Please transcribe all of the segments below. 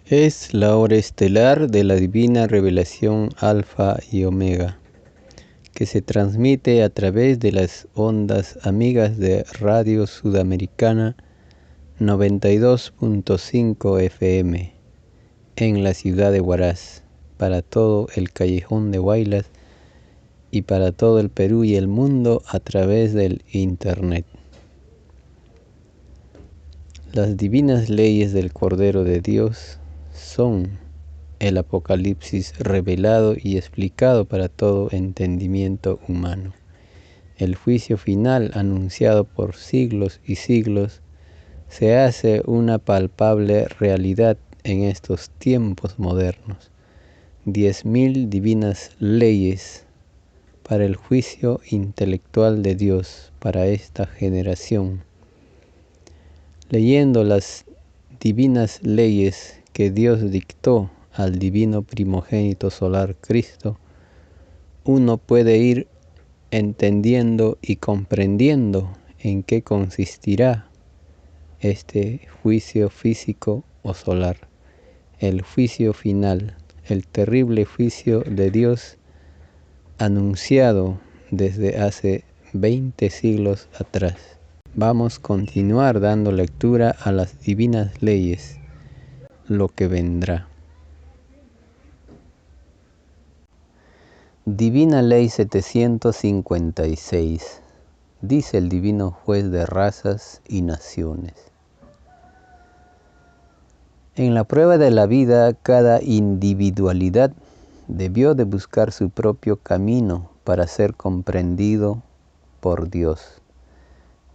Es la hora estelar de la divina revelación Alfa y Omega, que se transmite a través de las ondas amigas de Radio Sudamericana 92.5 FM en la ciudad de Huaraz, para todo el Callejón de Huaylas y para todo el Perú y el mundo a través del Internet. Las divinas leyes del Cordero de Dios son el Apocalipsis revelado y explicado para todo entendimiento humano. El juicio final anunciado por siglos y siglos se hace una palpable realidad en estos tiempos modernos. 10.000 divinas leyes para el juicio intelectual de Dios para esta generación. Leyendo las divinas leyes que Dios dictó al divino primogénito solar Cristo, uno puede ir entendiendo y comprendiendo en qué consistirá este juicio físico o solar, el juicio final, el terrible juicio de Dios anunciado desde hace 20 siglos atrás. Vamos a continuar dando lectura a las divinas leyes, lo que vendrá. Divina Ley 756, dice el Divino Juez de razas y naciones. En la prueba de la vida, cada individualidad debió de buscar su propio camino para ser comprendido por Dios.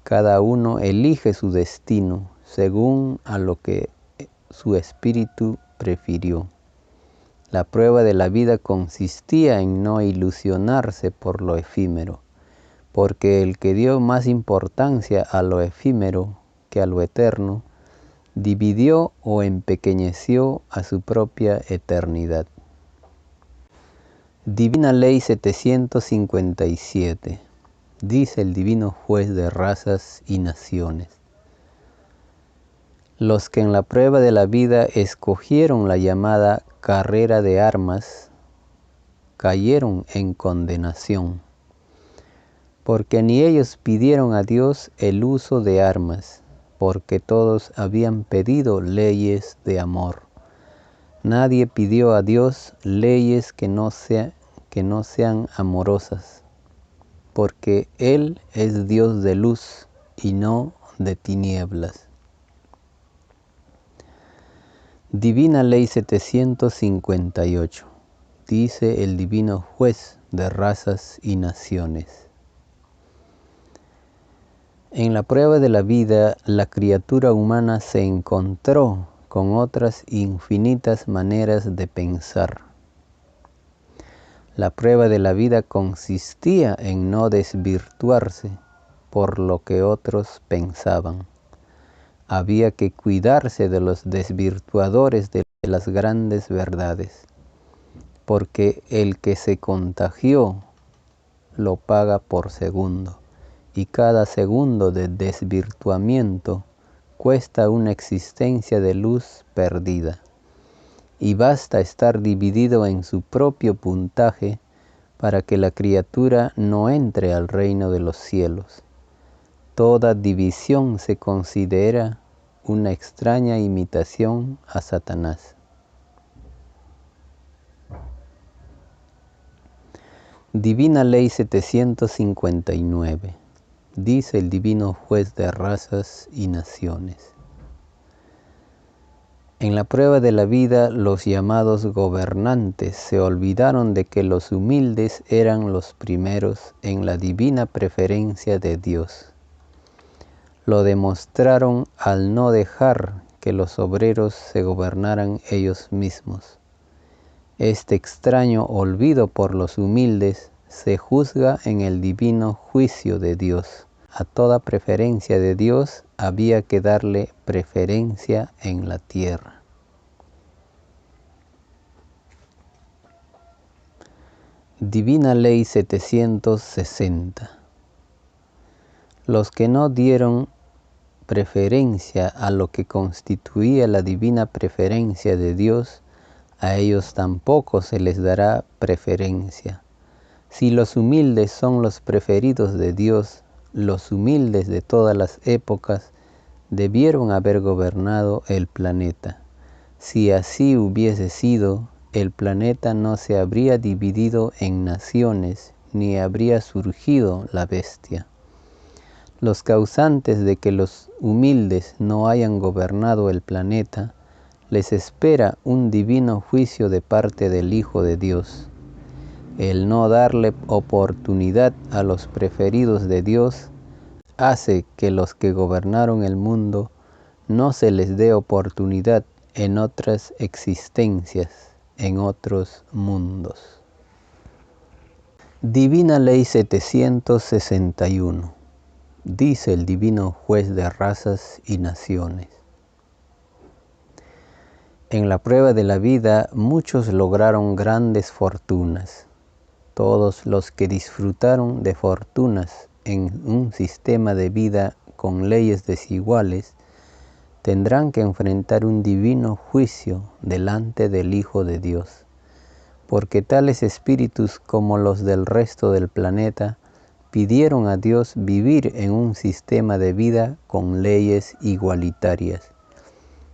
Cada uno elige su destino según a lo que su espíritu prefirió. La prueba de la vida consistía en no ilusionarse por lo efímero, porque el que dio más importancia a lo efímero que a lo eterno, dividió o empequeñeció a su propia eternidad. Divina Ley 757, dice el Divino Juez de razas y naciones. Los que en la prueba de la vida escogieron la llamada carrera de armas, cayeron en condenación, porque ni ellos pidieron a Dios el uso de armas, porque todos habían pedido leyes de amor. Nadie pidió a Dios leyes que no sean amorosas, porque Él es Dios de luz y no de tinieblas. Divina Ley 758, dice el Divino Juez de razas y naciones. En la prueba de la vida, la criatura humana se encontró con otras infinitas maneras de pensar. La prueba de la vida consistía en no desvirtuarse por lo que otros pensaban. Había que cuidarse de los desvirtuadores de las grandes verdades, porque el que se contagió lo paga por segundo, y cada segundo de desvirtuamiento cuesta una existencia de luz perdida. Y basta estar dividido en su propio puntaje para que la criatura no entre al reino de los cielos. Toda división se considera una extraña imitación a Satanás. Divina Ley 759, dice el Divino Juez de razas y naciones. En la prueba de la vida, los llamados gobernantes se olvidaron de que los humildes eran los primeros en la divina preferencia de Dios. Lo demostraron al no dejar que los obreros se gobernaran ellos mismos. Este extraño olvido por los humildes se juzga en el divino juicio de Dios. A toda preferencia de Dios había que darle preferencia en la tierra. Divina Ley 760. Los que no dieron preferencia a lo que constituía la divina preferencia de Dios, a ellos tampoco se les dará preferencia. Si los humildes son los preferidos de Dios, los humildes de todas las épocas debieron haber gobernado el planeta. Si así hubiese sido, el planeta no se habría dividido en naciones, ni habría surgido la bestia. Los causantes de que los humildes no hayan gobernado el planeta, les espera un divino juicio de parte del Hijo de Dios. El no darle oportunidad a los preferidos de Dios hace que los que gobernaron el mundo no se les dé oportunidad en otras existencias, en otros mundos. Divina Ley 761. Dice el Divino Juez de razas y naciones. En la prueba de la vida muchos lograron grandes fortunas. Todos los que disfrutaron de fortunas en un sistema de vida con leyes desiguales tendrán que enfrentar un divino juicio delante del Hijo de Dios, porque tales espíritus como los del resto del planeta pidieron a Dios vivir en un sistema de vida con leyes igualitarias,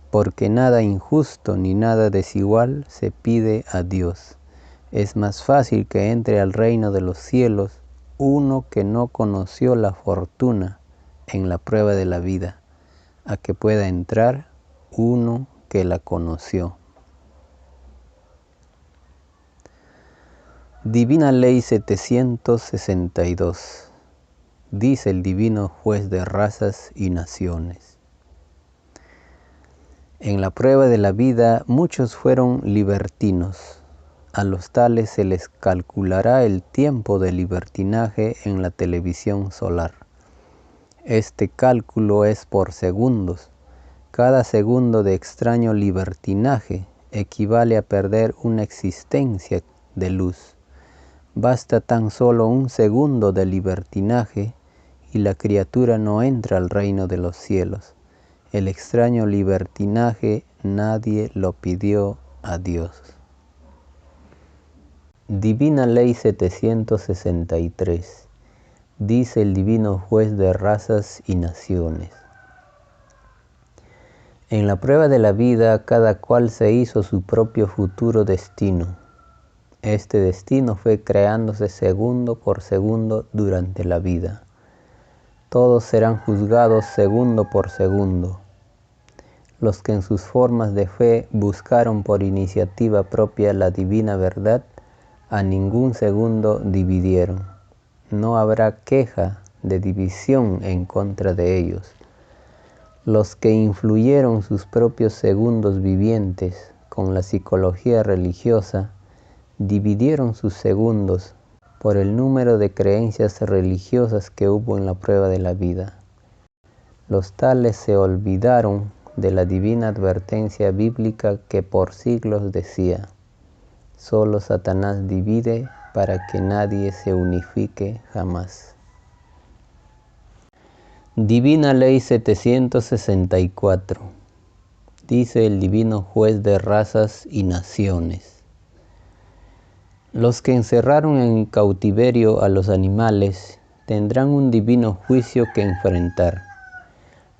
porque nada injusto ni nada desigual se pide a Dios. Es más fácil que entre al reino de los cielos uno que no conoció la fortuna en la prueba de la vida, a que pueda entrar uno que la conoció. Divina Ley 762. Dice el Divino Juez de razas y naciones. En la prueba de la vida muchos fueron libertinos. A los tales se les calculará el tiempo de libertinaje en la televisión solar. Este cálculo es por segundos. Cada segundo de extraño libertinaje equivale a perder una existencia de luz. Basta tan solo un segundo de libertinaje y la criatura no entra al reino de los cielos. El extraño libertinaje nadie lo pidió a Dios. Divina Ley 763. Dice el Divino Juez de razas y naciones. En la prueba de la vida cada cual se hizo su propio futuro destino. Este destino fue creándose segundo por segundo durante la vida. Todos serán juzgados segundo por segundo. Los que en sus formas de fe buscaron por iniciativa propia la divina verdad, a ningún segundo dividieron. No habrá queja de división en contra de ellos. Los que influyeron sus propios segundos vivientes con la psicología religiosa, dividieron sus segundos por el número de creencias religiosas que hubo en la prueba de la vida. Los tales se olvidaron de la divina advertencia bíblica que por siglos decía: solo Satanás divide para que nadie se unifique jamás. Divina Ley 764. Dice el Divino Juez de razas y naciones. Los que encerraron en cautiverio a los animales tendrán un divino juicio que enfrentar.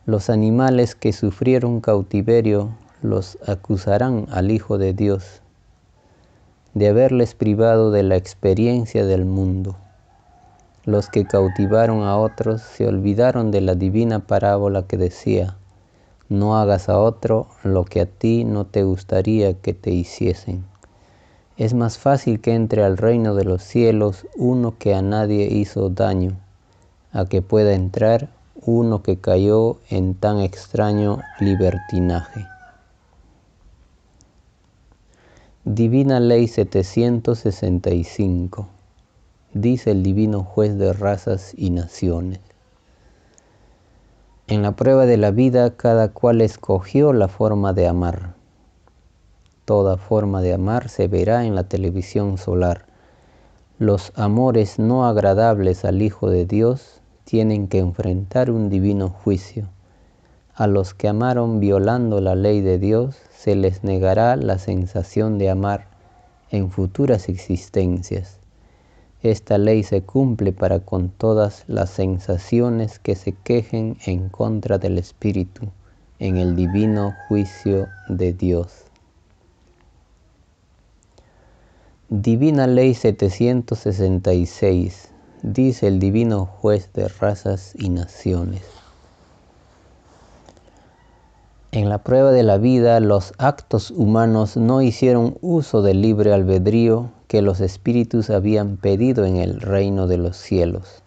Los animales que sufrieron cautiverio los acusarán al Hijo de Dios de haberles privado de la experiencia del mundo. Los que cautivaron a otros se olvidaron de la divina parábola que decía: no hagas a otro lo que a ti no te gustaría que te hiciesen. Es más fácil que entre al reino de los cielos uno que a nadie hizo daño, a que pueda entrar uno que cayó en tan extraño libertinaje. Divina Ley 765. Dice el Divino Juez de razas y naciones. En la prueba de la vida cada cual escogió la forma de amar. Toda forma de amar se verá en la televisión solar. Los amores no agradables al Hijo de Dios tienen que enfrentar un divino juicio. A los que amaron violando la ley de Dios, se les negará la sensación de amar en futuras existencias. Esta ley se cumple para con todas las sensaciones que se quejen en contra del Espíritu, en el divino juicio de Dios. Divina Ley 766, dice el Divino Juez de razas y naciones. En la prueba de la vida, los actos humanos no hicieron uso del libre albedrío que los espíritus habían pedido en el reino de los cielos.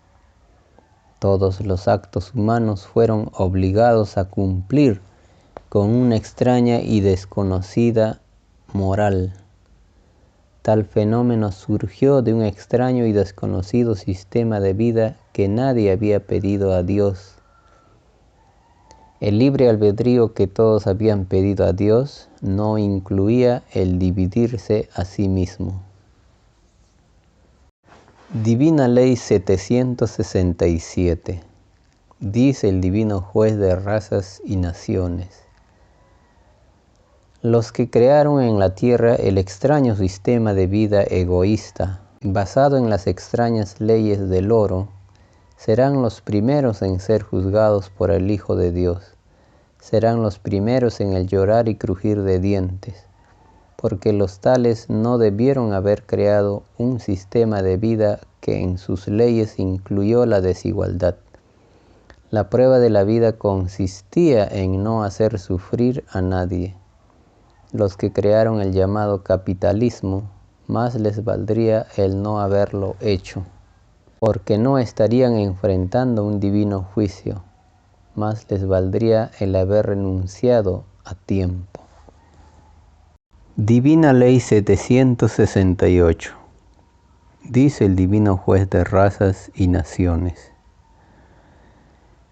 Todos los actos humanos fueron obligados a cumplir con una extraña y desconocida moral. Tal fenómeno surgió de un extraño y desconocido sistema de vida que nadie había pedido a Dios. El libre albedrío que todos habían pedido a Dios no incluía el dividirse a sí mismo. Divina Ley 767, dice el Divino Juez de razas y naciones. Los que crearon en la tierra el extraño sistema de vida egoísta, basado en las extrañas leyes del oro, serán los primeros en ser juzgados por el Hijo de Dios. Serán los primeros en el llorar y crujir de dientes, porque los tales no debieron haber creado un sistema de vida que en sus leyes incluyó la desigualdad. La prueba de la vida consistía en no hacer sufrir a nadie. Los que crearon el llamado capitalismo, más les valdría el no haberlo hecho, porque no estarían enfrentando un divino juicio, más les valdría el haber renunciado a tiempo. Divina Ley 768, dice el Divino Juez de razas y naciones.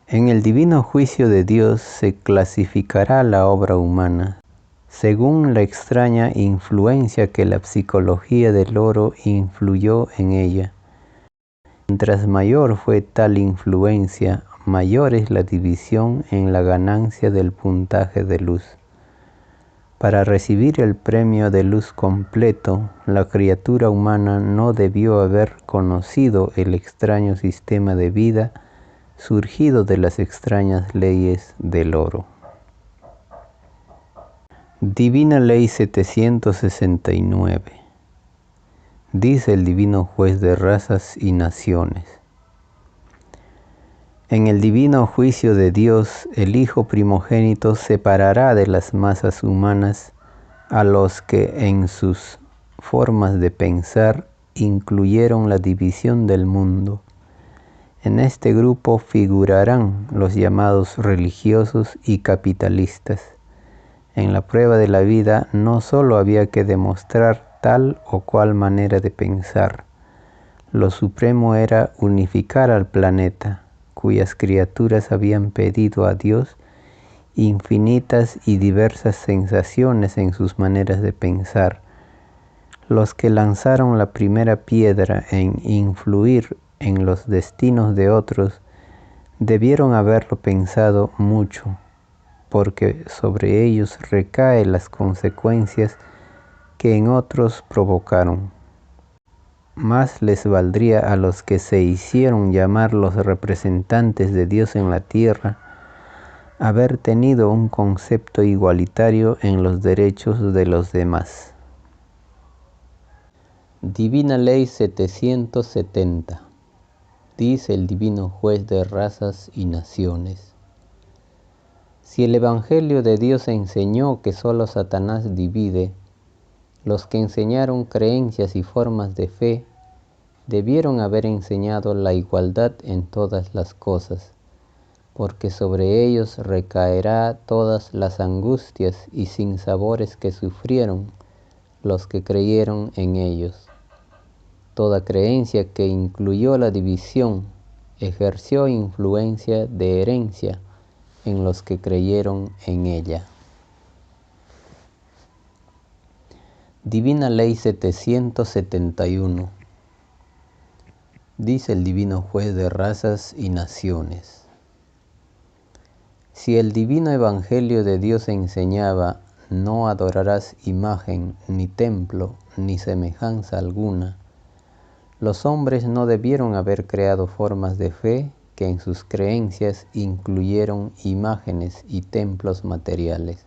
En el divino juicio de Dios se clasificará la obra humana según la extraña influencia que la psicología del oro influyó en ella. Mientras mayor fue tal influencia, mayor es la división en la ganancia del puntaje de luz. Para recibir el premio de luz completo, la criatura humana no debió haber conocido el extraño sistema de vida surgido de las extrañas leyes del oro. Divina Ley 769, dice el Divino Juez de razas y naciones. En el divino juicio de Dios, el Hijo primogénito separará de las masas humanas a los que en sus formas de pensar incluyeron la división del mundo. En este grupo figurarán los llamados religiosos y capitalistas. En la prueba de la vida no solo había que demostrar tal o cual manera de pensar. Lo supremo era unificar al planeta, cuyas criaturas habían pedido a Dios infinitas y diversas sensaciones en sus maneras de pensar. Los que lanzaron la primera piedra en influir en los destinos de otros debieron haberlo pensado mucho, porque sobre ellos recaen las consecuencias que en otros provocaron. Más les valdría a los que se hicieron llamar los representantes de Dios en la tierra haber tenido un concepto igualitario en los derechos de los demás. Divina Ley 770, dice el Divino Juez de razas y naciones. Si el Evangelio de Dios enseñó que solo Satanás divide, los que enseñaron creencias y formas de fe debieron haber enseñado la igualdad en todas las cosas, porque sobre ellos recaerá todas las angustias y sinsabores que sufrieron los que creyeron en ellos. Toda creencia que incluyó la división ejerció influencia de herencia en los que creyeron en ella. Divina Ley 771, dice el Divino Juez de razas y naciones. Si el divino evangelio de Dios enseñaba: no adorarás imagen, ni templo, ni semejanza alguna, los hombres no debieron haber creado formas de fe que en sus creencias incluyeron imágenes y templos materiales.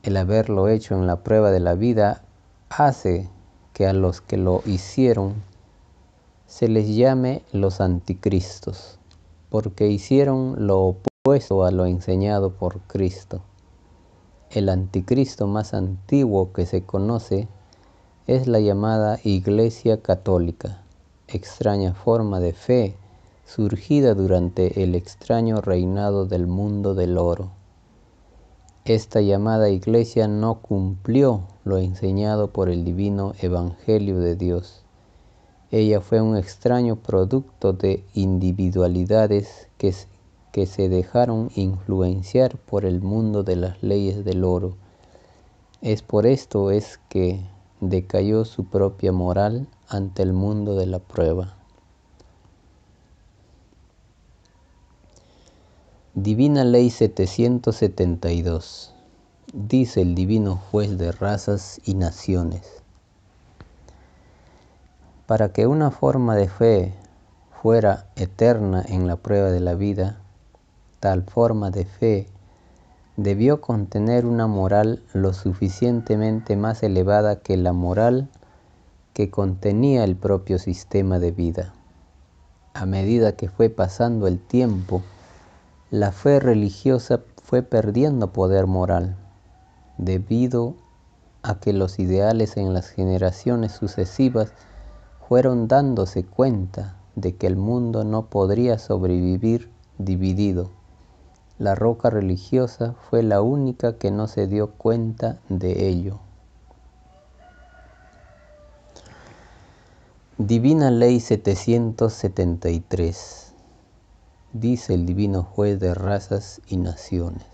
El haberlo hecho en la prueba de la vida hace que a los que lo hicieron se les llame los anticristos, porque hicieron lo opuesto a lo enseñado por Cristo. El anticristo más antiguo que se conoce es la llamada Iglesia Católica, extraña forma de fe surgida durante el extraño reinado del mundo del oro. Esta llamada Iglesia no cumplió lo enseñado por el divino Evangelio de Dios. Ella fue un extraño producto de individualidades que se dejaron influenciar por el mundo de las leyes del oro. Es por esto es que decayó su propia moral ante el mundo de la prueba. Divina Ley 772. Dice el divino juez de razas y naciones: para que una forma de fe fuera eterna en la prueba de la vida, tal forma de fe debió contener una moral lo suficientemente más elevada que la moral que contenía el propio sistema de vida. A medida que fue pasando el tiempo, la fe religiosa fue perdiendo poder moral, debido a que los ideales en las generaciones sucesivas fueron dándose cuenta de que el mundo no podría sobrevivir dividido. La roca religiosa fue la única que no se dio cuenta de ello. Divina Ley 773. Dice el divino juez de razas y naciones: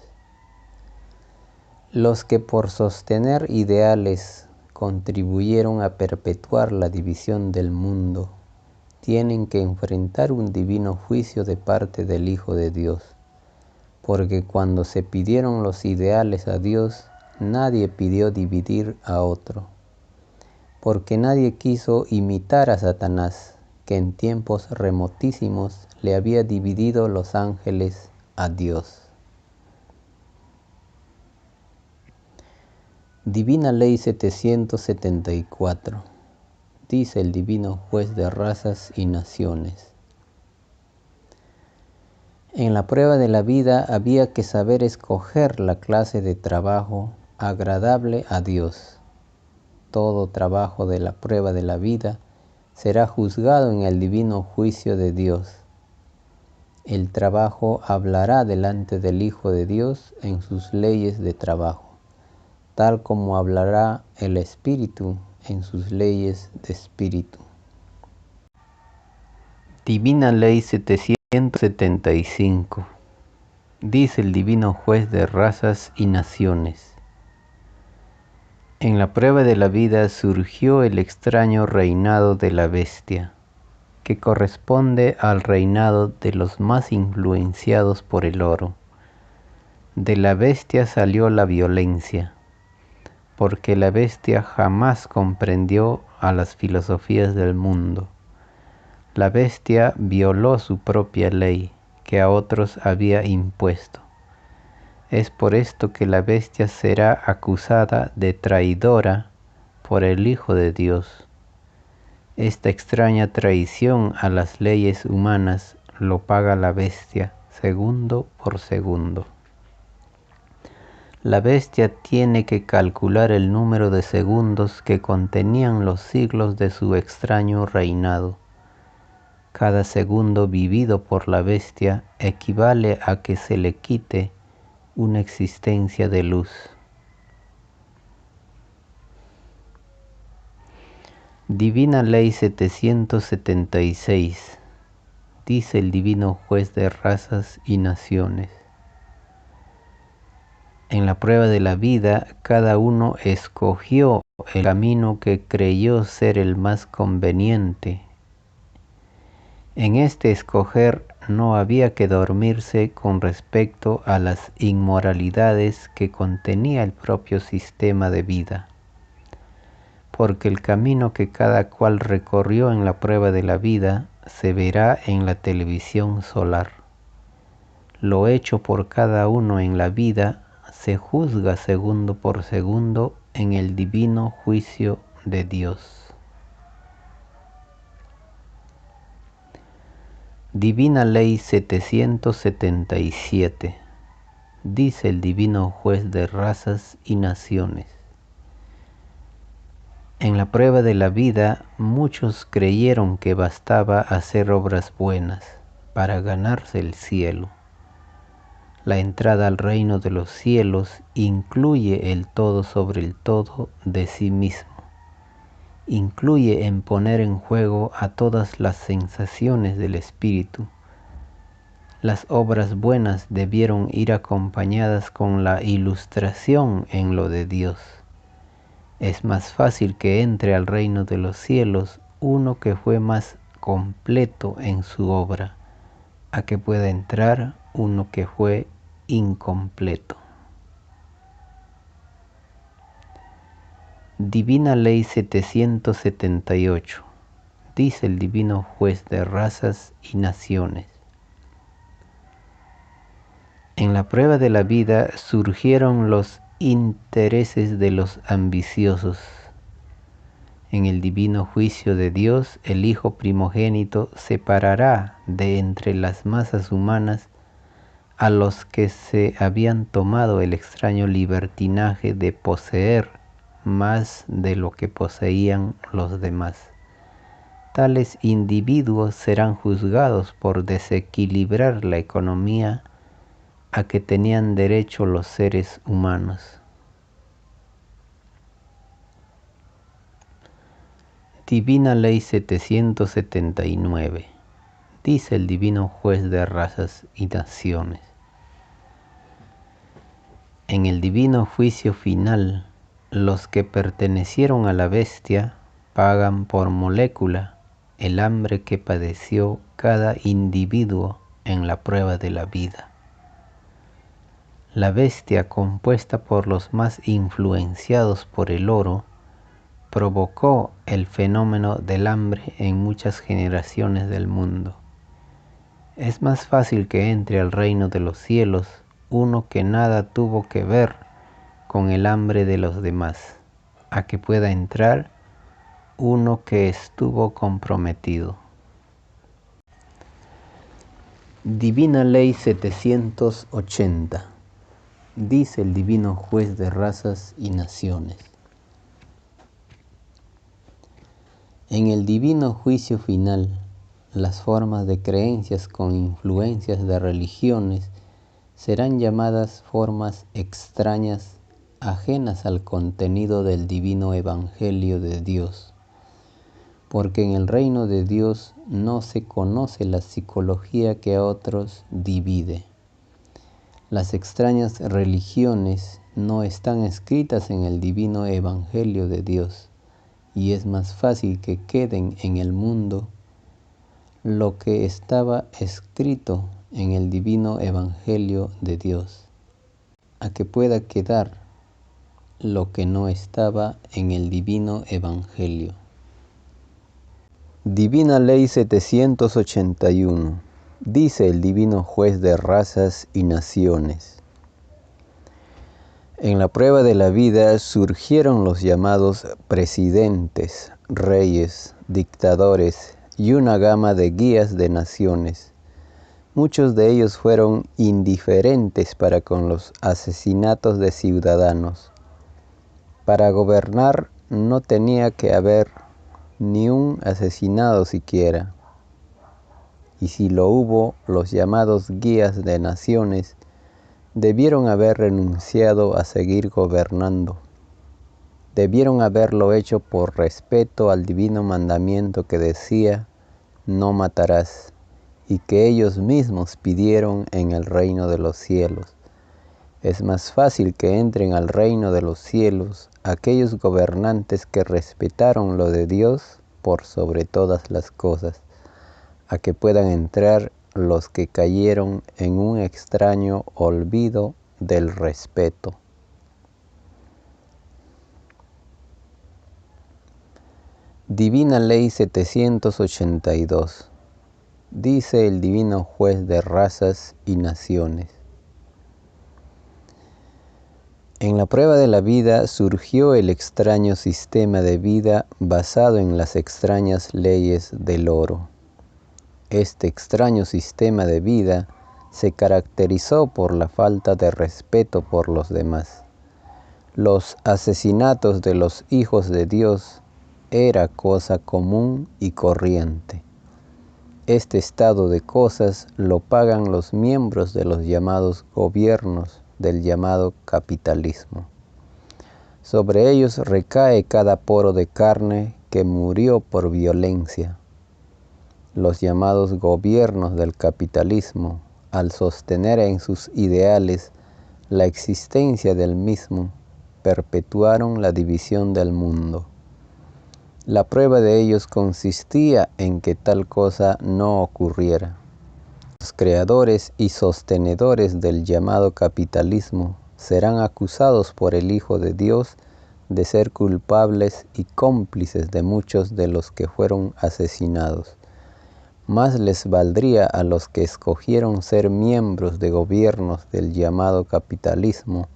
los que por sostener ideales contribuyeron a perpetuar la división del mundo tienen que enfrentar un divino juicio de parte del Hijo de Dios, porque cuando se pidieron los ideales a Dios, nadie pidió dividir a otro, porque nadie quiso imitar a Satanás, que en tiempos remotísimos le había dividido los ángeles a Dios. Divina Ley 774. Dice el divino juez de razas y naciones: en la prueba de la vida había que saber escoger la clase de trabajo agradable a Dios. Todo trabajo de la prueba de la vida será juzgado en el divino juicio de Dios. El trabajo hablará delante del Hijo de Dios en sus leyes de trabajo, tal como hablará el Espíritu en sus leyes de Espíritu. Divina Ley 775. Dice el divino juez de razas y naciones: en la prueba de la vida surgió el extraño reinado de la bestia, que corresponde al reinado de los más influenciados por el oro. De la bestia salió la violencia, porque la bestia jamás comprendió a las filosofías del mundo. La bestia violó su propia ley, que a otros había impuesto. Es por esto que la bestia será acusada de traidora por el Hijo de Dios. Esta extraña traición a las leyes humanas lo paga la bestia segundo por segundo. La bestia tiene que calcular el número de segundos que contenían los siglos de su extraño reinado. Cada segundo vivido por la bestia equivale a que se le quite una existencia de luz. Divina Ley 776. Dice el divino juez de razas y naciones: en la prueba de la vida, cada uno escogió el camino que creyó ser el más conveniente. En este escoger no había que dormirse con respecto a las inmoralidades que contenía el propio sistema de vida, porque el camino que cada cual recorrió en la prueba de la vida se verá en la televisión solar. Lo hecho por cada uno en la vida se juzga segundo por segundo en el divino juicio de Dios. Divina Ley 777. Dice el divino juez de razas y naciones: en la prueba de la vida muchos creyeron que bastaba hacer obras buenas para ganarse el cielo. La entrada al reino de los cielos incluye el todo sobre el todo de sí mismo. Incluye en poner en juego a todas las sensaciones del espíritu. Las obras buenas debieron ir acompañadas con la ilustración en lo de Dios. Es más fácil que entre al reino de los cielos uno que fue más completo en su obra, a que pueda entrar uno que fue incompleto. Divina Ley 778. Dice el divino juez de razas y naciones: en la prueba de la vida surgieron los intereses de los ambiciosos. En el divino juicio de Dios, el Hijo primogénito separará de entre las masas humanas a los que se habían tomado el extraño libertinaje de poseer más de lo que poseían los demás. Tales individuos serán juzgados por desequilibrar la economía a que tenían derecho los seres humanos. Divina Ley 779. Dice el divino juez de razas y naciones: en el divino juicio final, los que pertenecieron a la bestia pagan por molécula el hambre que padeció cada individuo en la prueba de la vida. La bestia, compuesta por los más influenciados por el oro, provocó el fenómeno del hambre en muchas generaciones del mundo. Es más fácil que entre al reino de los cielos uno que nada tuvo que ver con el hambre de los demás, a que pueda entrar uno que estuvo comprometido. Divina Ley 780. Dice el divino juez de razas y naciones: en el divino juicio final, las formas de creencias con influencias de religiones serán llamadas formas extrañas, ajenas al contenido del divino evangelio de Dios, porque en el reino de Dios no se conoce la psicología que a otros divide. Las extrañas religiones no están escritas en el divino evangelio de Dios, y es más fácil que queden en el mundo lo que estaba escrito en el divino evangelio de Dios, a que pueda quedar lo que no estaba en el divino evangelio. Divina Ley 781. Dice el divino juez de razas y naciones: en la prueba de la vida surgieron los llamados presidentes, reyes, dictadores y una gama de guías de naciones. Muchos de ellos fueron indiferentes para con los asesinatos de ciudadanos. Para gobernar no tenía que haber ni un asesinado siquiera. Y si lo hubo, los llamados guías de naciones debieron haber renunciado a seguir gobernando. Debieron haberlo hecho por respeto al divino mandamiento que decía: no matarás, y que ellos mismos pidieron en el reino de los cielos. Es más fácil que entren al reino de los cielos aquellos gobernantes que respetaron lo de Dios por sobre todas las cosas, a que puedan entrar los que cayeron en un extraño olvido del respeto. Divina Ley 782. Dice el Divino Juez de razas y naciones: en la prueba de la vida surgió el extraño sistema de vida basado en las extrañas leyes del oro. Este extraño sistema de vida se caracterizó por la falta de respeto por los demás. Los asesinatos de los hijos de Dios era cosa común y corriente. Este estado de cosas lo pagan los miembros de los llamados gobiernos del llamado capitalismo. Sobre ellos recae cada poro de carne que murió por violencia. Los llamados gobiernos del capitalismo, al sostener en sus ideales la existencia del mismo, perpetuaron la división del mundo. La prueba de ellos consistía en que tal cosa no ocurriera. Los creadores y sostenedores del llamado capitalismo serán acusados por el Hijo de Dios de ser culpables y cómplices de muchos de los que fueron asesinados. Más les valdría a los que escogieron ser miembros de gobiernos del llamado capitalismo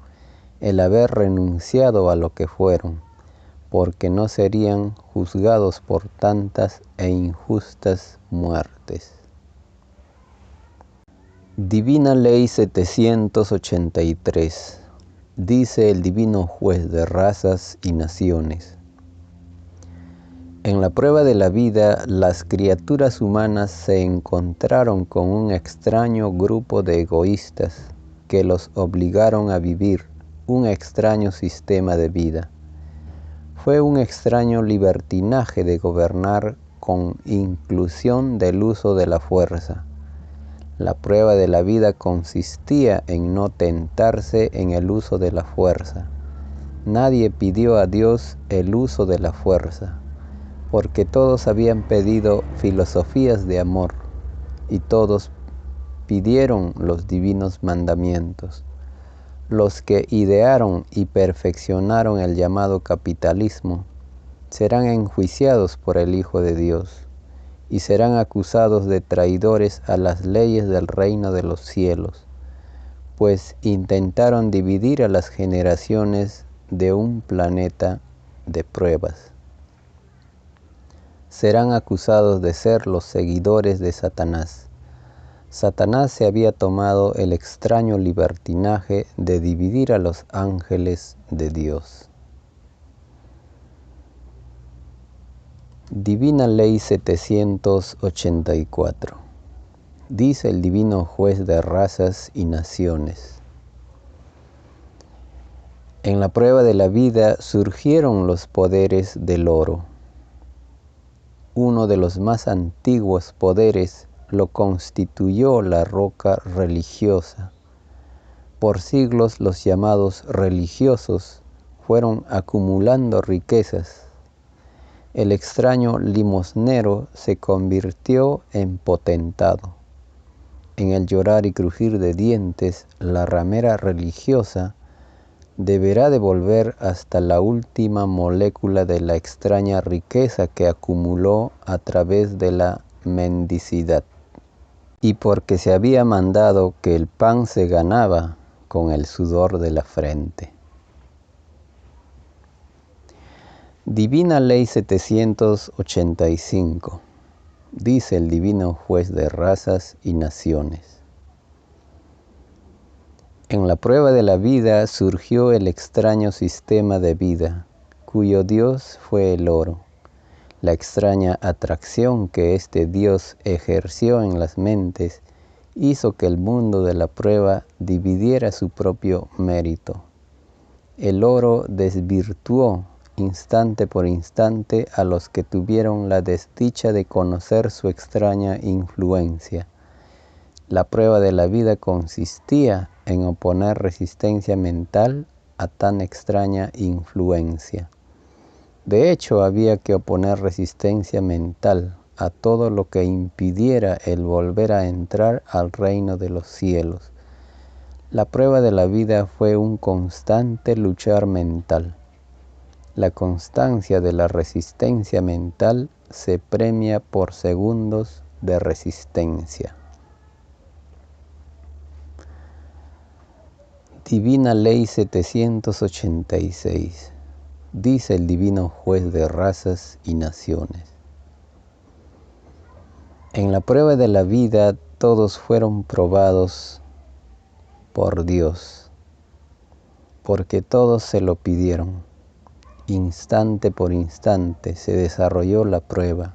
el haber renunciado a lo que fueron, porque no serían juzgados por tantas e injustas muertes. Divina Ley 783. Dice el Divino Juez de razas y naciones: en la prueba de la vida, las criaturas humanas se encontraron con un extraño grupo de egoístas que los obligaron a vivir un extraño sistema de vida. Fue un extraño libertinaje de gobernar con inclusión del uso de la fuerza. La prueba de la vida consistía en no tentarse en el uso de la fuerza. Nadie pidió a Dios el uso de la fuerza, porque todos habían pedido filosofías de amor y todos pidieron los divinos mandamientos. Los que idearon y perfeccionaron el llamado capitalismo serán enjuiciados por el Hijo de Dios y serán acusados de traidores a las leyes del reino de los cielos, pues intentaron dividir a las generaciones de un planeta de pruebas. Serán acusados de ser los seguidores de Satanás. Satanás se había tomado el extraño libertinaje de dividir a los ángeles de Dios. Divina Ley 784. Dice el Divino Juez de razas y naciones: en la prueba de la vida surgieron los poderes del oro. Uno de los más antiguos poderes lo constituyó la roca religiosa. Por siglos los llamados religiosos fueron acumulando riquezas. El extraño limosnero se convirtió en potentado. En el llorar y crujir de dientes, la ramera religiosa deberá devolver hasta la última molécula de la extraña riqueza que acumuló a través de la mendicidad. Y porque se había mandado que el pan se ganaba con el sudor de la frente. Divina Ley 785. Dice el Divino Juez de razas y naciones: en la prueba de la vida surgió el extraño sistema de vida, cuyo Dios fue el oro. La extraña atracción que este Dios ejerció en las mentes hizo que el mundo de la prueba dividiera su propio mérito. El oro desvirtuó instante por instante a los que tuvieron la desdicha de conocer su extraña influencia. La prueba de la vida consistía en oponer resistencia mental a tan extraña influencia. De hecho, había que oponer resistencia mental a todo lo que impidiera el volver a entrar al reino de los cielos. La prueba de la vida fue un constante luchar mental. La constancia de la resistencia mental se premia por segundos de resistencia. Divina Ley 786. Dice el Divino Juez de razas y naciones. En la prueba de la vida todos fueron probados por Dios, porque todos se lo pidieron. Instante por instante se desarrolló la prueba.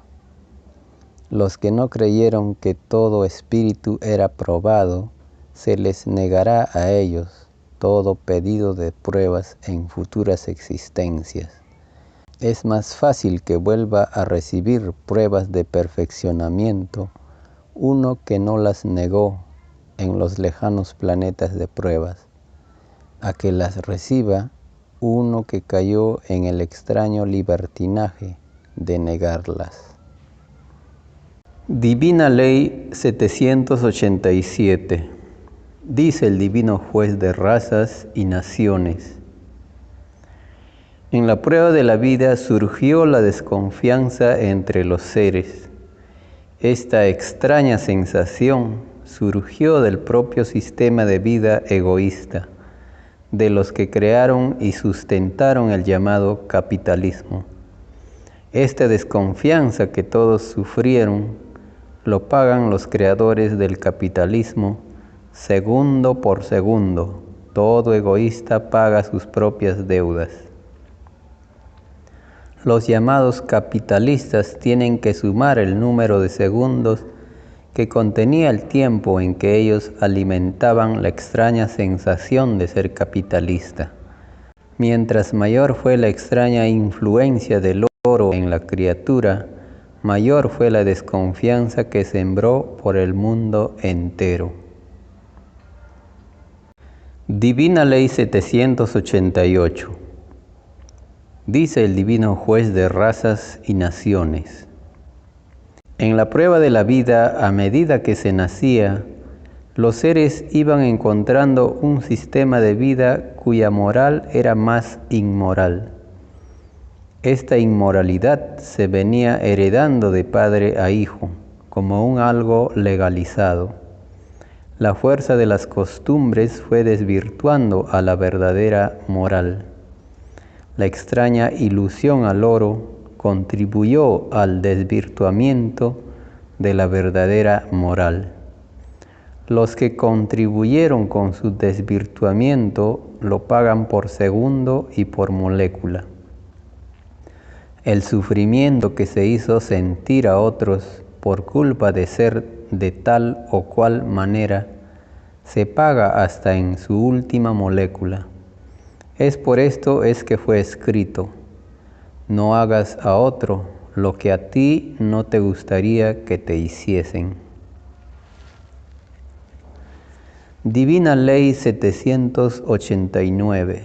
Los que no creyeron que todo espíritu era probado, se les negará a ellos todo pedido de pruebas en futuras existencias. Es más fácil que vuelva a recibir pruebas de perfeccionamiento uno que no las negó en los lejanos planetas de pruebas, a que las reciba uno que cayó en el extraño libertinaje de negarlas. Divina Ley 787. Dice el Divino Juez de razas y naciones. En la prueba de la vida surgió la desconfianza entre los seres. Esta extraña sensación surgió del propio sistema de vida egoísta, de los que crearon y sustentaron el llamado capitalismo. Esta desconfianza que todos sufrieron lo pagan los creadores del capitalismo segundo por segundo. Todo egoísta paga sus propias deudas. Los llamados capitalistas tienen que sumar el número de segundos que contenía el tiempo en que ellos alimentaban la extraña sensación de ser capitalista. Mientras mayor fue la extraña influencia del oro en la criatura, mayor fue la desconfianza que sembró por el mundo entero. Divina Ley 788. Dice el Divino Juez de razas y naciones. En la prueba de la vida, a medida que se nacía, los seres iban encontrando un sistema de vida cuya moral era más inmoral. Esta inmoralidad se venía heredando de padre a hijo, como un algo legalizado. La fuerza de las costumbres fue desvirtuando a la verdadera moral. La extraña ilusión al oro contribuyó al desvirtuamiento de la verdadera moral. Los que contribuyeron con su desvirtuamiento lo pagan por segundo y por molécula. El sufrimiento que se hizo sentir a otros por culpa de ser de tal o cual manera se paga hasta en su última molécula. Es por esto es que fue escrito: no hagas a otro lo que a ti no te gustaría que te hiciesen. Divina Ley 789.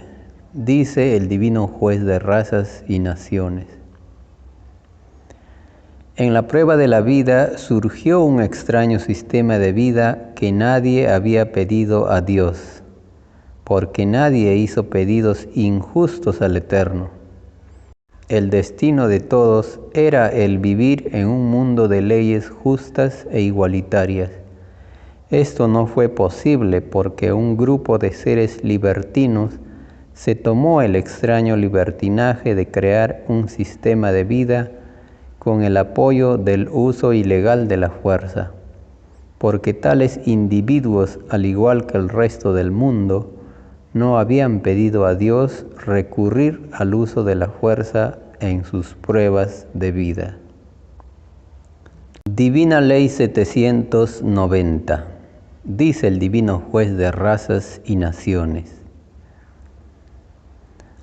Dice el Divino Juez de razas y naciones. En la prueba de la vida surgió un extraño sistema de vida que nadie había pedido a Dios, porque nadie hizo pedidos injustos al Eterno. El destino de todos era el vivir en un mundo de leyes justas e igualitarias. Esto no fue posible porque un grupo de seres libertinos se tomó el extraño libertinaje de crear un sistema de vida con el apoyo del uso ilegal de la fuerza, porque tales individuos, al igual que el resto del mundo, no habían pedido a Dios recurrir al uso de la fuerza en sus pruebas de vida. Divina Ley 790. Dice el Divino Juez de razas y naciones.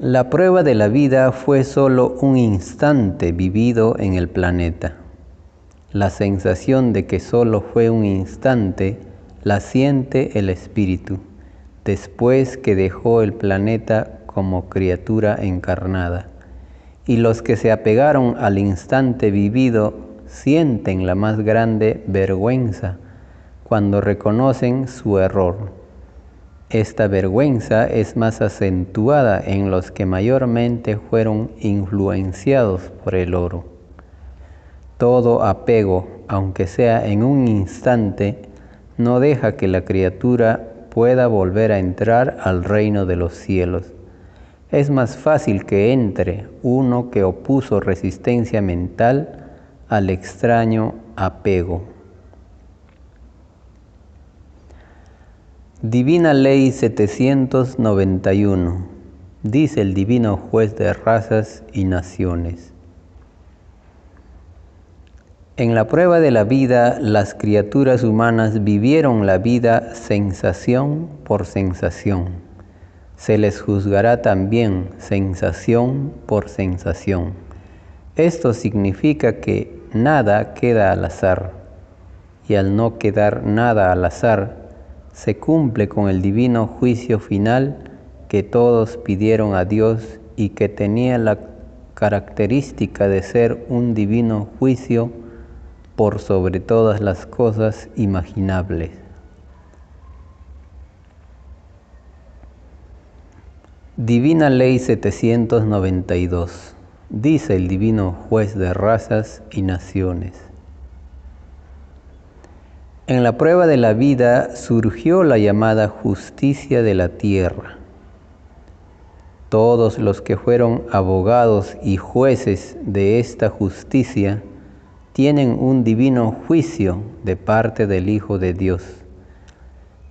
La prueba de la vida fue solo un instante vivido en el planeta. La sensación de que solo fue un instante la siente el espíritu, después que dejó el planeta como criatura encarnada. Y los que se apegaron al instante vivido sienten la más grande vergüenza cuando reconocen su error. Esta vergüenza es más acentuada en los que mayormente fueron influenciados por el oro. Todo apego, aunque sea en un instante, no deja que la criatura pueda volver a entrar al reino de los cielos. Es más fácil que entre uno que opuso resistencia mental al extraño apego. Divina Ley 791, dice el Divino Juez de razas y naciones. En la prueba de la vida, las criaturas humanas vivieron la vida sensación por sensación. Se les juzgará también sensación por sensación. Esto significa que nada queda al azar, y al no quedar nada al azar, se cumple con el divino juicio final que todos pidieron a Dios y que tenía la característica de ser un divino juicio por sobre todas las cosas imaginables. Divina Ley 792, dice el Divino Juez de razas y naciones. En la prueba de la vida surgió la llamada justicia de la tierra. Todos los que fueron abogados y jueces de esta justicia tienen un divino juicio de parte del Hijo de Dios.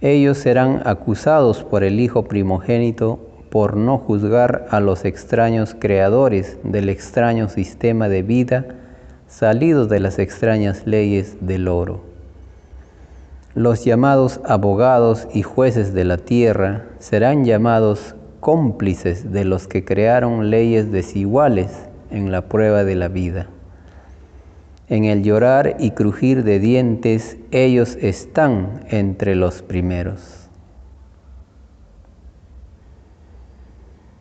Ellos serán acusados por el Hijo primogénito por no juzgar a los extraños creadores del extraño sistema de vida salidos de las extrañas leyes del oro. Los llamados abogados y jueces de la tierra serán llamados cómplices de los que crearon leyes desiguales en la prueba de la vida. En el llorar y crujir de dientes, ellos están entre los primeros.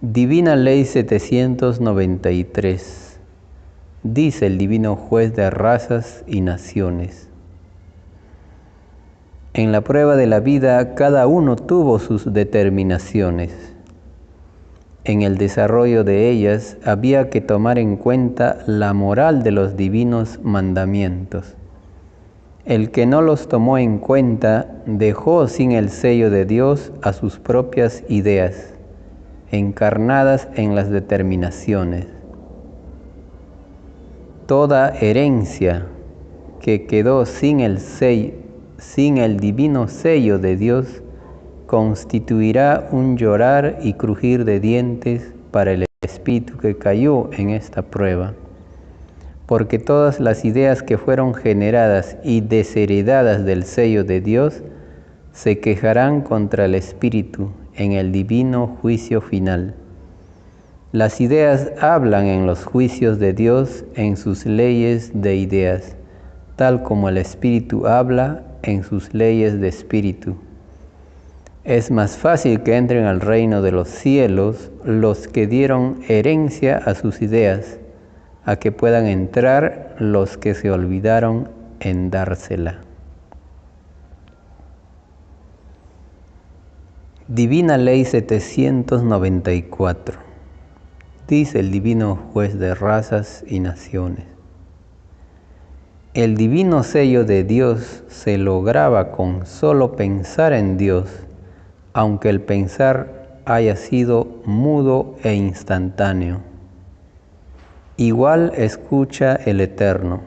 Divina Ley 793, dice el Divino Juez de razas y naciones. En la prueba de la vida, cada uno tuvo sus determinaciones. En el desarrollo de ellas había que tomar en cuenta la moral de los divinos mandamientos. El que no los tomó en cuenta dejó sin el sello de Dios a sus propias ideas, encarnadas en las determinaciones. Toda herencia que quedó sin el divino sello de Dios constituirá un llorar y crujir de dientes para el espíritu que cayó en esta prueba, porque todas las ideas que fueron generadas y desheredadas del sello de Dios se quejarán contra el espíritu en el divino juicio final. Las ideas hablan en los juicios de Dios en sus leyes de ideas, tal como el espíritu habla en sus leyes de espíritu. Es más fácil que entren al reino de los cielos los que dieron herencia a sus ideas, a que puedan entrar los que se olvidaron en dársela. Divina Ley 794, dice el Divino Juez de razas y naciones. El divino sello de Dios se lograba con solo pensar en Dios, aunque el pensar haya sido mudo e instantáneo. Igual escucha el Eterno.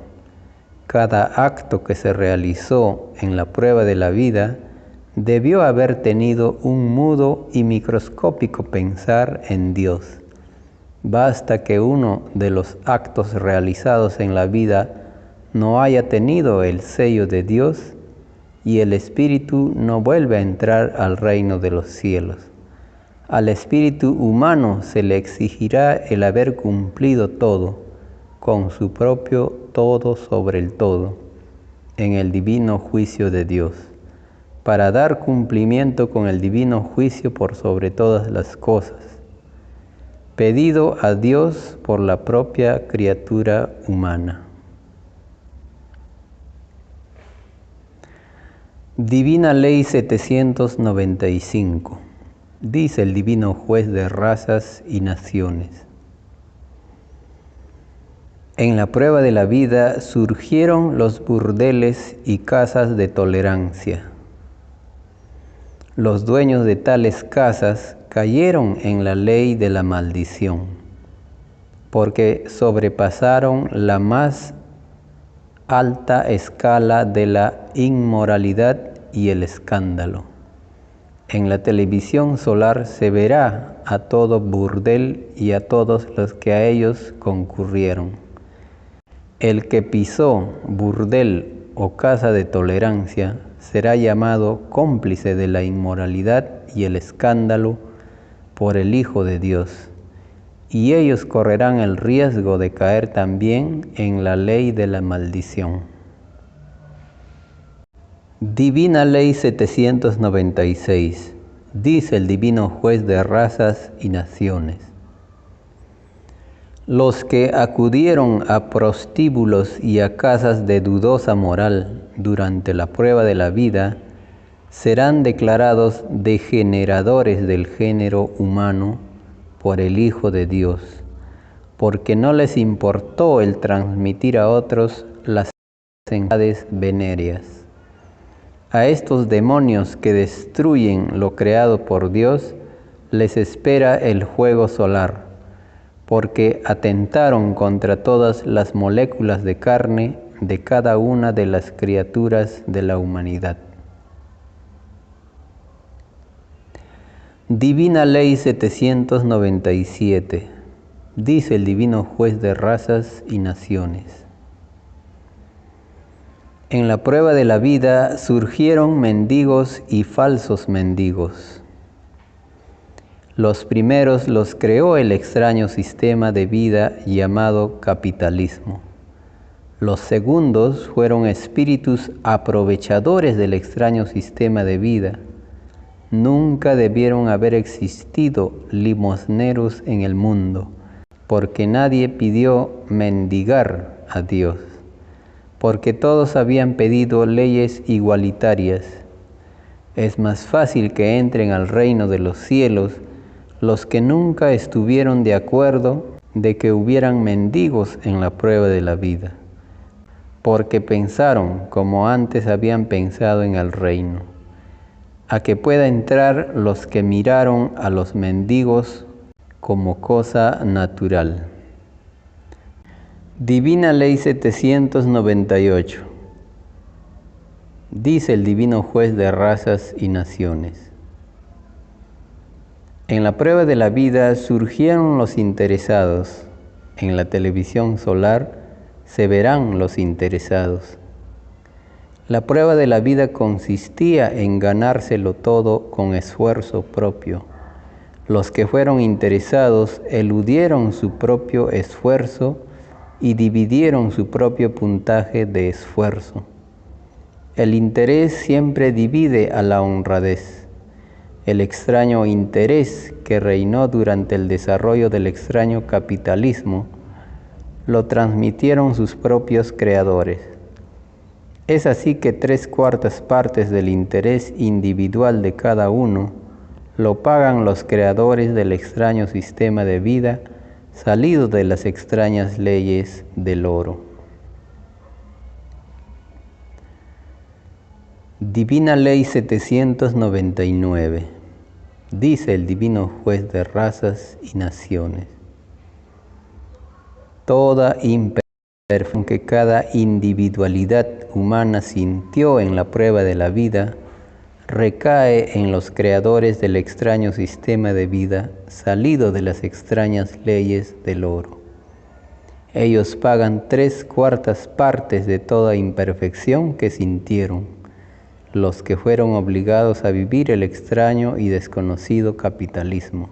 Cada acto que se realizó en la prueba de la vida debió haber tenido un mudo y microscópico pensar en Dios. Basta que uno de los actos realizados en la vida no haya tenido el sello de Dios y el espíritu no vuelve a entrar al reino de los cielos. Al espíritu humano se le exigirá el haber cumplido todo, con su propio todo sobre el todo, en el divino juicio de Dios, para dar cumplimiento con el divino juicio por sobre todas las cosas, pedido a Dios por la propia criatura humana. Divina Ley 795, dice el Divino Juez de razas y naciones. En la prueba de la vida surgieron los burdeles y casas de tolerancia. Los dueños de tales casas cayeron en la ley de la maldición, porque sobrepasaron la más alta escala de la inmoralidad y el escándalo. En la televisión solar se verá a todo burdel y a todos los que a ellos concurrieron. El que pisó burdel o casa de tolerancia será llamado cómplice de la inmoralidad y el escándalo por el Hijo de Dios, y ellos correrán el riesgo de caer también en la ley de la maldición. Divina Ley 796, dice el Divino Juez de razas y naciones. Los que acudieron a prostíbulos y a casas de dudosa moral durante la prueba de la vida serán declarados degeneradores del género humano por el Hijo de Dios, porque no les importó el transmitir a otros las enfermedades venéreas. A estos demonios que destruyen lo creado por Dios les espera el fuego solar, porque atentaron contra todas las moléculas de carne de cada una de las criaturas de la humanidad. Divina Ley 797, dice el Divino Juez de razas y naciones. En la prueba de la vida surgieron mendigos y falsos mendigos. Los primeros los creó el extraño sistema de vida llamado capitalismo. Los segundos fueron espíritus aprovechadores del extraño sistema de vida. Nunca debieron haber existido limosneros en el mundo, porque nadie pidió mendigar a Dios, porque todos habían pedido leyes igualitarias. Es más fácil que entren al reino de los cielos los que nunca estuvieron de acuerdo de que hubieran mendigos en la prueba de la vida, porque pensaron como antes habían pensado en el reino, a que pueda entrar los que miraron a los mendigos como cosa natural. Divina Ley 798, dice el Divino Juez de razas y naciones. En la prueba de la vida surgieron los interesados. En la televisión solar se verán los interesados. La prueba de la vida consistía en ganárselo todo con esfuerzo propio. Los que fueron interesados eludieron su propio esfuerzo y dividieron su propio puntaje de esfuerzo. El interés siempre divide a la honradez. El extraño interés que reinó durante el desarrollo del extraño capitalismo lo transmitieron sus propios creadores. Es así que 3/4 partes del interés individual de cada uno lo pagan los creadores del extraño sistema de vida salido de las extrañas leyes del oro. Divina Ley 799, dice el Divino Juez de razas y naciones. Toda imperfección que cada individualidad humana sintió en la prueba de la vida recae en los creadores del extraño sistema de vida salido de las extrañas leyes del oro. Ellos pagan 3/4 partes de toda imperfección que sintieron, los que fueron obligados a vivir el extraño y desconocido capitalismo.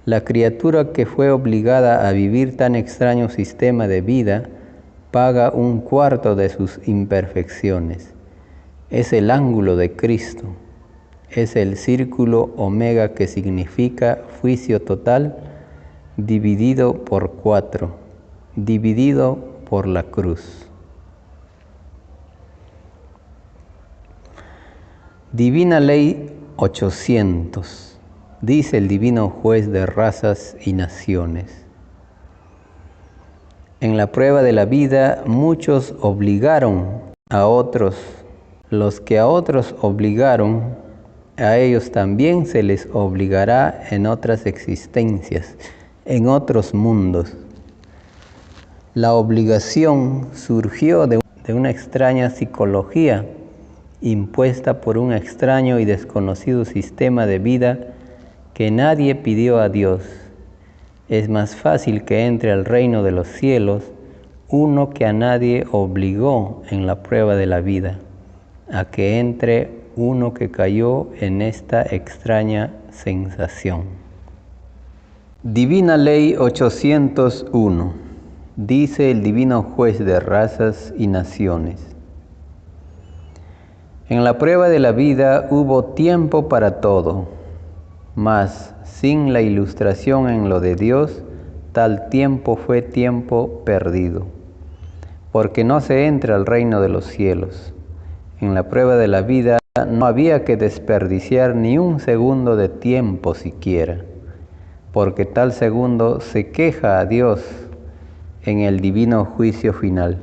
La criatura que fue obligada a vivir tan extraño sistema de vida paga 1/4 de sus imperfecciones. Es el ángulo de Cristo, es el círculo omega que significa juicio total dividido por 4, dividido por la cruz. Divina Ley 800, dice el Divino Juez de razas y naciones. En la prueba de la vida muchos obligaron a otros. Los que a otros obligaron, a ellos también se les obligará en otras existencias, en otros mundos. La obligación surgió de una extraña psicología impuesta por un extraño y desconocido sistema de vida que nadie pidió a Dios. Es más fácil que entre al reino de los cielos uno que a nadie obligó en la prueba de la vida, a que entre uno que cayó en esta extraña sensación. Divina Ley 801, dice el Divino Juez de razas y naciones. En la prueba de la vida hubo tiempo para todo, mas sin la ilustración en lo de Dios, tal tiempo fue tiempo perdido, porque no se entra al reino de los cielos. En la prueba de la vida no había que desperdiciar ni un segundo de tiempo siquiera, porque tal segundo se queja a Dios en el divino juicio final.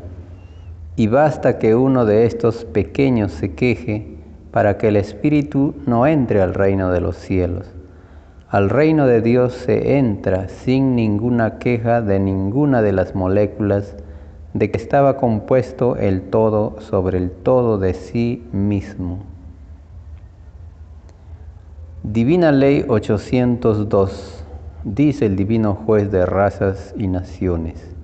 Y basta que uno de estos pequeños se queje para que el espíritu no entre al reino de los cielos. Al reino de Dios se entra sin ninguna queja de ninguna de las moléculas de que estaba compuesto el todo sobre el todo de sí mismo. Divina Ley 802, dice el Divino Juez de razas y naciones.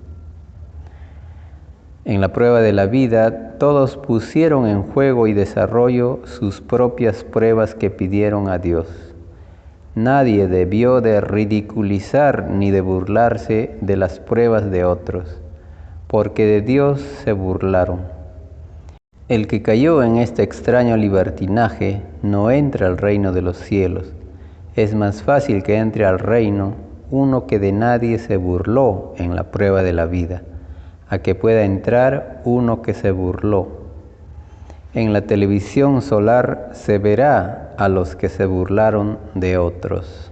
En la prueba de la vida, todos pusieron en juego y desarrollo sus propias pruebas que pidieron a Dios. Nadie debió de ridiculizar ni de burlarse de las pruebas de otros, porque de Dios se burlaron. El que cayó en este extraño libertinaje no entra al reino de los cielos. Es más fácil que entre al reino uno que de nadie se burló en la prueba de la vida, a que pueda entrar uno que se burló. En la televisión solar se verá a los que se burlaron de otros.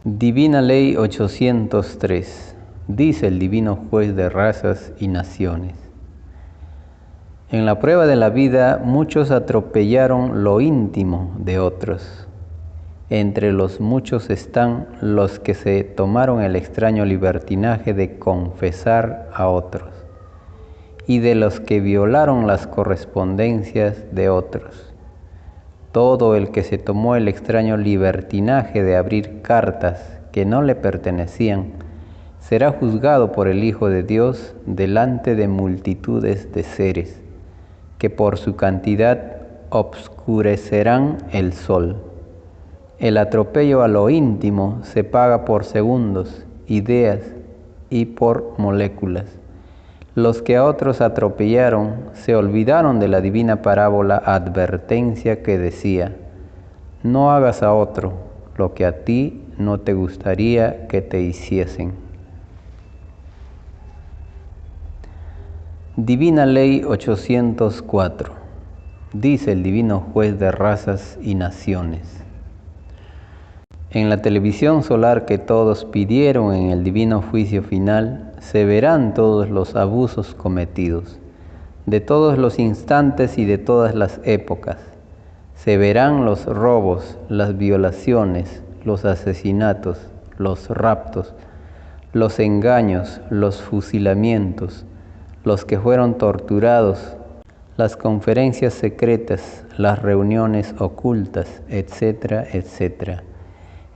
Divina Ley 803, dice el Divino Juez de razas y naciones. En la prueba de la vida muchos atropellaron lo íntimo de otros. Entre los muchos están los que se tomaron el extraño libertinaje de confesar a otros, y de los que violaron las correspondencias de otros. Todo el que se tomó el extraño libertinaje de abrir cartas que no le pertenecían, será juzgado por el Hijo de Dios delante de multitudes de seres, que por su cantidad obscurecerán el sol. El atropello a lo íntimo se paga por segundos, ideas y por moléculas. Los que a otros atropellaron se olvidaron de la divina parábola advertencia que decía: no hagas a otro lo que a ti no te gustaría que te hiciesen. Divina Ley 804, dice el Divino Juez de razas y naciones. En la televisión solar que todos pidieron en el divino juicio final, se verán todos los abusos cometidos, de todos los instantes y de todas las épocas. Se verán los robos, las violaciones, los asesinatos, los raptos, los engaños, los fusilamientos, los que fueron torturados, las conferencias secretas, las reuniones ocultas, etcétera, etcétera.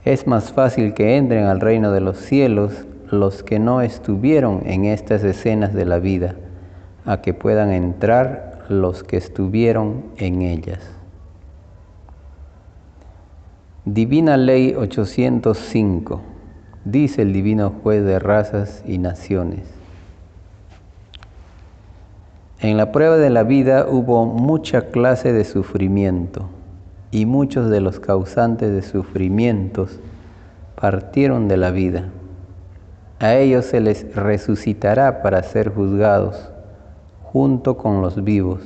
Es más fácil que entren al reino de los cielos los que no estuvieron en estas escenas de la vida, a que puedan entrar los que estuvieron en ellas. Divina Ley 805, dice el Divino Juez de razas y naciones. En la prueba de la vida hubo mucha clase de sufrimiento, y muchos de los causantes de sufrimientos partieron de la vida. A ellos se les resucitará para ser juzgados junto con los vivos.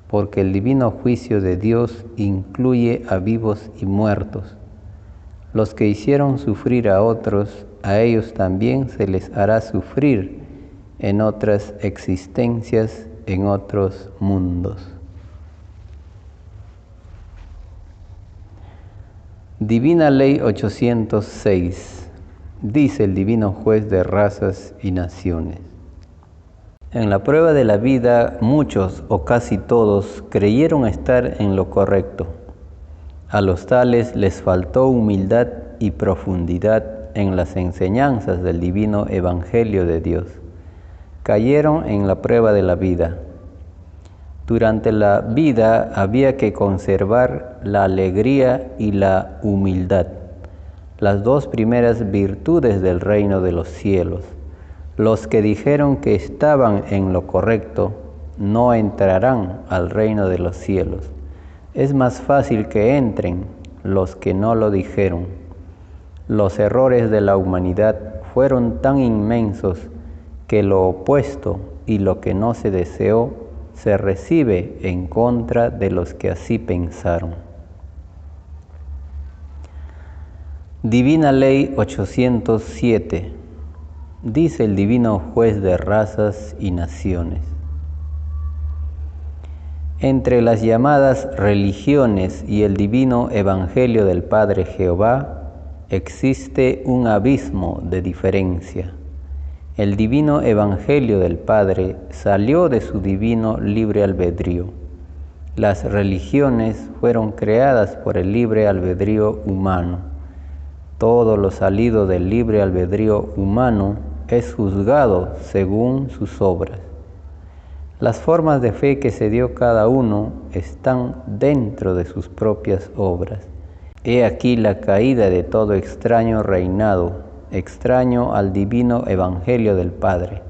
porque el divino juicio de Dios incluye a vivos y muertos. Los que hicieron sufrir a otros, a ellos también se les hará sufrir en otras existencias, en otros mundos. Divina Ley 806, dice el Divino Juez de razas y naciones. En la prueba de la vida, muchos o casi todos creyeron estar en lo correcto. A los tales les faltó humildad y profundidad en las enseñanzas del divino Evangelio de Dios. Cayeron en la prueba de la vida. Durante la vida había que conservar la alegría y la humildad, las dos primeras virtudes del reino de los cielos. Los que dijeron que estaban en lo correcto no entrarán al reino de los cielos. Es más fácil que entren los que no lo dijeron. Los errores de la humanidad fueron tan inmensos que lo opuesto y lo que no se deseó se recibe en contra de los que así pensaron. Divina Ley 807, dice el Divino Juez de razas y naciones. Entre las llamadas religiones y el divino Evangelio del Padre Jehová existe un abismo de diferencia. El divino Evangelio del Padre salió de su divino libre albedrío. Las religiones fueron creadas por el libre albedrío humano. Todo lo salido del libre albedrío humano es juzgado según sus obras. Las formas de fe que se dio cada uno están dentro de sus propias obras. He aquí la caída de todo extraño reinado, extraño al divino Evangelio del Padre.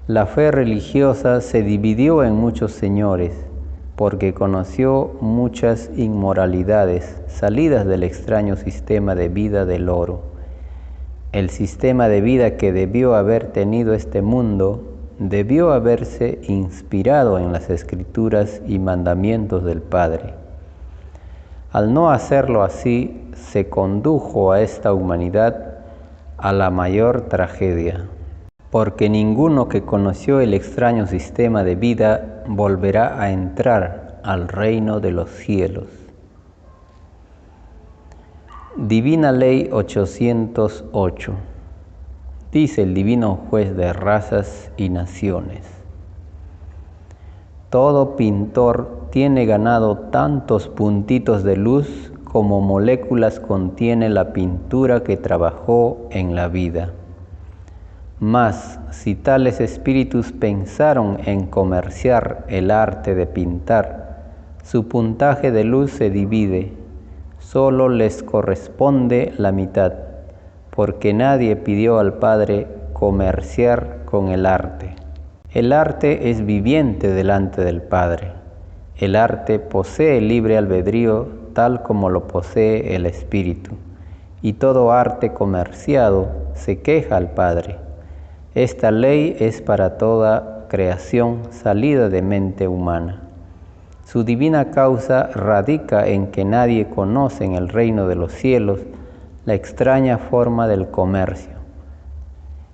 La fe religiosa se dividió en muchos señores, porque conoció muchas inmoralidades salidas del extraño sistema de vida del oro. El sistema de vida que debió haber tenido este mundo debió haberse inspirado en las Escrituras y mandamientos del Padre. Al no hacerlo así, se condujo a esta humanidad a la mayor tragedia, porque ninguno que conoció el extraño sistema de vida volverá a entrar al reino de los cielos. Divina Ley 808, dice el Divino Juez de razas y naciones. Todo pintor tiene ganado tantos puntitos de luz como moléculas contiene la pintura que trabajó en la vida. Mas, si tales espíritus pensaron en comerciar el arte de pintar, su puntaje de luz se divide, solo les corresponde la mitad, porque nadie pidió al Padre comerciar con el arte. El arte es viviente delante del Padre. El arte posee libre albedrío tal como lo posee el espíritu, y todo arte comerciado se queja al Padre. Esta ley es para toda creación salida de mente humana. Su divina causa radica en que nadie conoce en el reino de los cielos la extraña forma del comercio.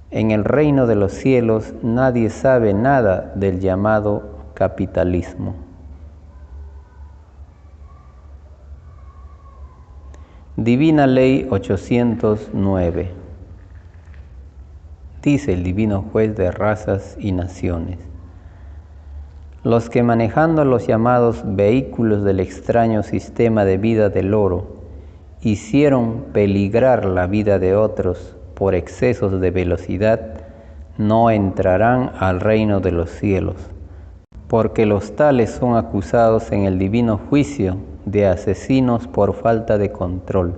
En el reino de los cielos nadie sabe nada del llamado capitalismo. Divina Ley 809, dice el Divino Juez de razas y naciones. Los que manejando los llamados vehículos del extraño sistema de vida del oro, hicieron peligrar la vida de otros por excesos de velocidad, no entrarán al reino de los cielos, porque los tales son acusados en el divino juicio de asesinos por falta de control.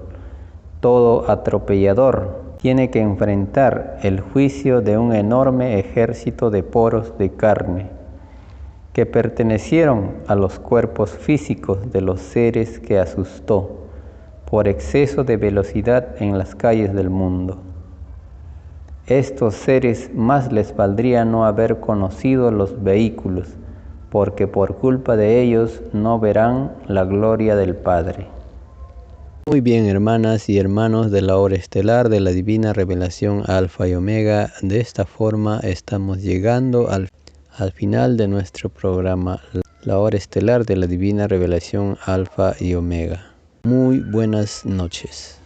Todo atropellador tiene que enfrentar el juicio de un enorme ejército de poros de carne que pertenecieron a los cuerpos físicos de los seres que asustó por exceso de velocidad en las calles del mundo. Estos seres más les valdría no haber conocido los vehículos, porque por culpa de ellos no verán la gloria del Padre. Muy bien, hermanas y hermanos de la hora estelar de la Divina Revelación Alfa y Omega. De esta forma estamos llegando al final de nuestro programa, la hora estelar de la Divina Revelación Alfa y Omega. Muy buenas noches.